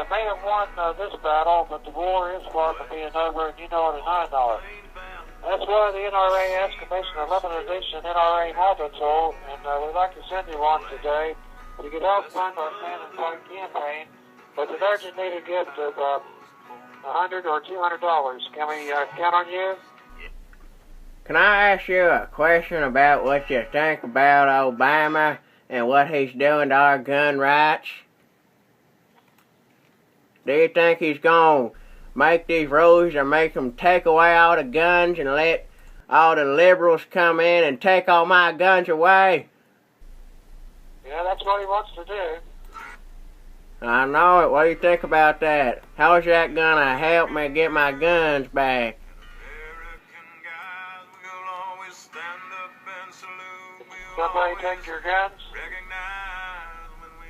may have won this battle, but the war is far from being over, and you know it, and I know it. That's why the NRA asked commission a limited edition NRA multi-tool, and we'd like to send you one today. You can help fund our Stand and Fight campaign, but an urgent needed gift of $100 or $200. Can we count on you? Can I ask you a question about what you think about Obama and what he's doing to our gun rights? Do you think he's going to make these rules or make them take away all the guns and let all the liberals come in and take all my guns away? Yeah, that's what he wants to do. I know it. What do you think about that? How is that gonna help me get my guns back? Somebody take your guns?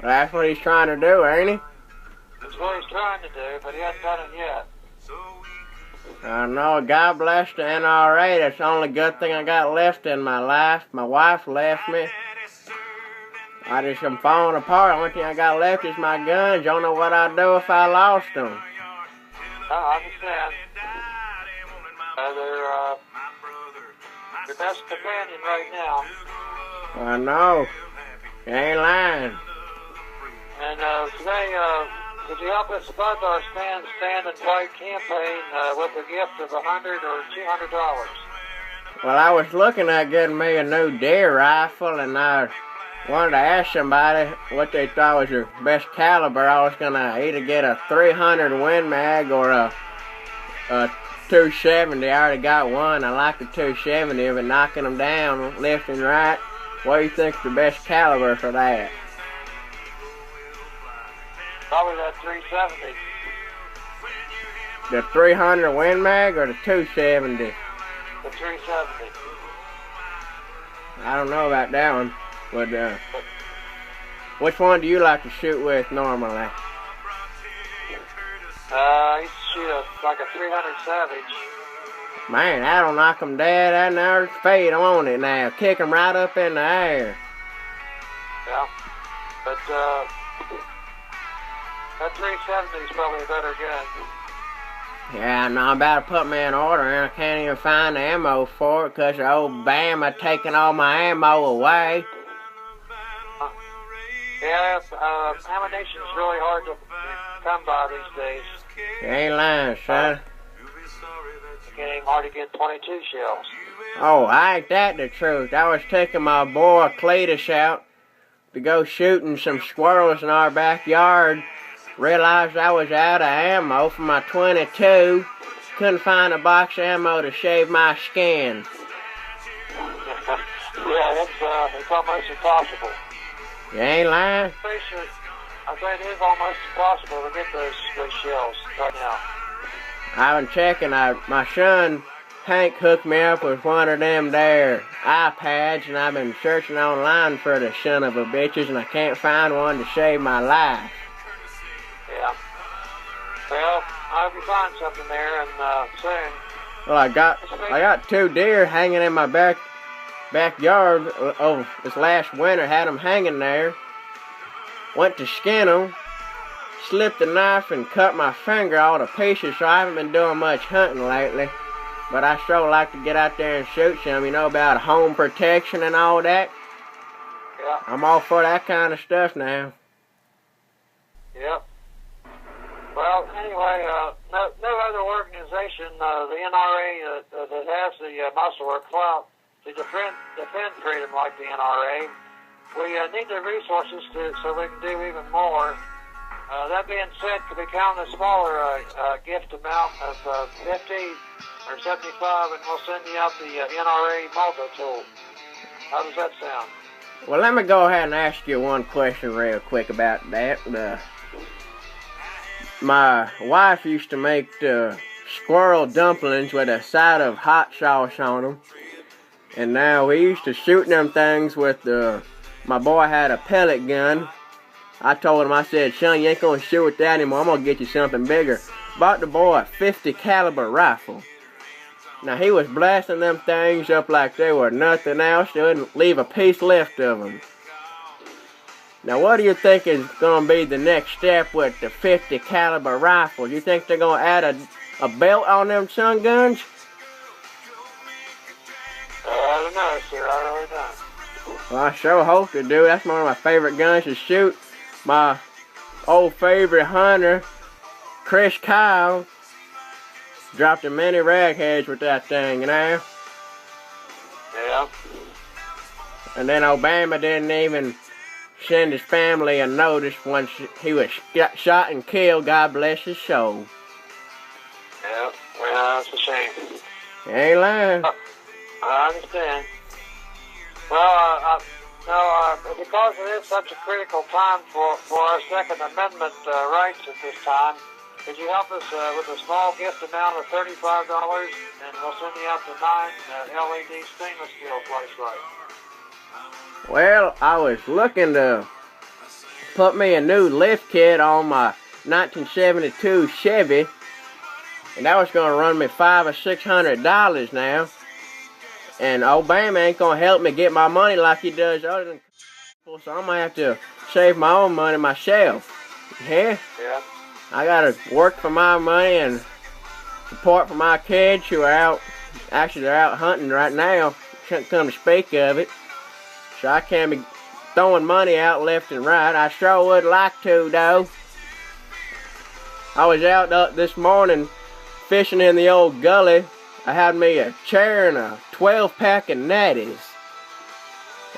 Well, that's what he's trying to do, ain't he? That's what he's trying to do, but he hasn't done it yet. I know. God bless the NRA. That's the only good thing I got left in my life. My wife left me. I'm falling apart. The only thing I got left is my guns. Don't know what I'd do if I lost them. I understand. They're your best companion right now. I know. You ain't lying. And today, could you help us fund our Stand and Fight campaign with a gift of $100 or $200? Well, I was looking at getting me a new deer rifle, and I wanted to ask somebody what they thought was the best caliber. I was going to either get a 300 Win Mag or a 270. I already got one. I like the 270, but knocking them down left and right. What do you think's the best caliber for that? Probably that 370. The 300 Win Mag or the 270? The 370. I don't know about that one, but which one do you like to shoot with normally? I used to shoot like a 300 Savage. Man, that'll knock them dead. That never fade on it now. Kick them right up in the air. Yeah, but that 370 is probably a better gun. Yeah, no, I'm about to put me in order, and I can't even find the ammo for it because the old Bama taking all my ammo away. Yeah, ammunition's really hard to come by these days. You ain't lying, son. It's getting hard to get 22 shells. Oh, ain't that the truth? I was taking my boy Cletus out to go shooting some squirrels in our backyard. Realized I was out of ammo for my 22. Couldn't find a box of ammo to shave my skin. Yeah, it's almost impossible. You ain't lying? I think it is almost impossible to get those shells right now. I've been checking. My son Hank hooked me up with one of them there iPads, and I've been searching online for the son of a bitches, and I can't find one to save my life. Yeah. Well, I hope you find something there, and soon. Well, I got 2 deer hanging in my backyard. Oh, this last winter had them hanging there. Went to skin them, slipped the knife and cut my finger all to pieces, so I haven't been doing much hunting lately. But I sure like to get out there and shoot some, you know, about home protection and all that. Yeah. I'm all for that kind of stuff now. Yep. Well, anyway, no other organization, the NRA, that has the muscle or clout to defend freedom like the NRA. We need the resources so we can do even more. That being said, could we count a smaller gift amount of 50 or 75, and we'll send you out the NRA multi-tool. How does that sound? Well, let me go ahead and ask you one question real quick about that. My wife used to make squirrel dumplings with a side of hot sauce on them. And now we used to shoot them things with my boy had a pellet gun. I told him, I said, son, you ain't gonna shoot with that anymore. I'm gonna get you something bigger. Bought the boy a 50 caliber rifle. Now he was blasting them things up like they were nothing else. They wouldn't leave a piece left of them. Now, what do you think is going to be the next step with the 50 caliber rifle? You think they're going to add a belt on them stun guns? I don't know, sir. I really don't. Well, I sure hope they do. That's one of my favorite guns to shoot. My old favorite hunter, Chris Kyle, dropped a many ragheads with that thing, you know? Yeah. And then Obama didn't even send his family a notice once he was shot and killed. God bless his soul. Yeah, well, that's a shame. He ain't lying. I understand. Well, because it is such a critical time for our Second Amendment rights at this time, could you help us with a small gift amount of $35, and we'll send you out the 9 LED stainless steel flashlight. Well, I was looking to put me a new lift kit on my 1972 Chevy, and that was going to run me $500 or $600 now. And Obama ain't going to help me get my money like he does other than people, so I'm going to have to save my own money myself. Yeah? Yeah. I got to work for my money and support for my kids who are out. Actually, they're out hunting right now. Can't come to speak of it. So I can't be throwing money out left and right. I sure would like to, though. I was out this morning fishing in the old gully. I had me a chair and a 12-pack of natties.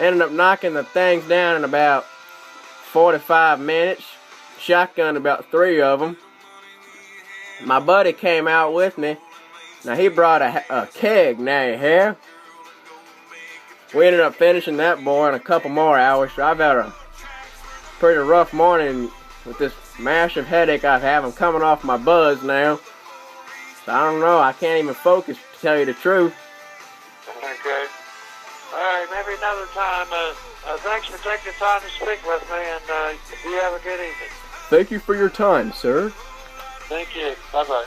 Ended up knocking the things down in about 45 minutes. Shotgunned about 3 of them. My buddy came out with me. Now he brought a keg, now you hear? We ended up finishing that boy in a couple more hours, so I've had a pretty rough morning with this massive headache I've had. I'm coming off my buzz now. So I don't know, I can't even focus to tell you the truth. Okay. Alright, maybe another time. Thanks for taking the time to speak with me, and you have a good evening. Thank you for your time, sir. Thank you. Bye-bye.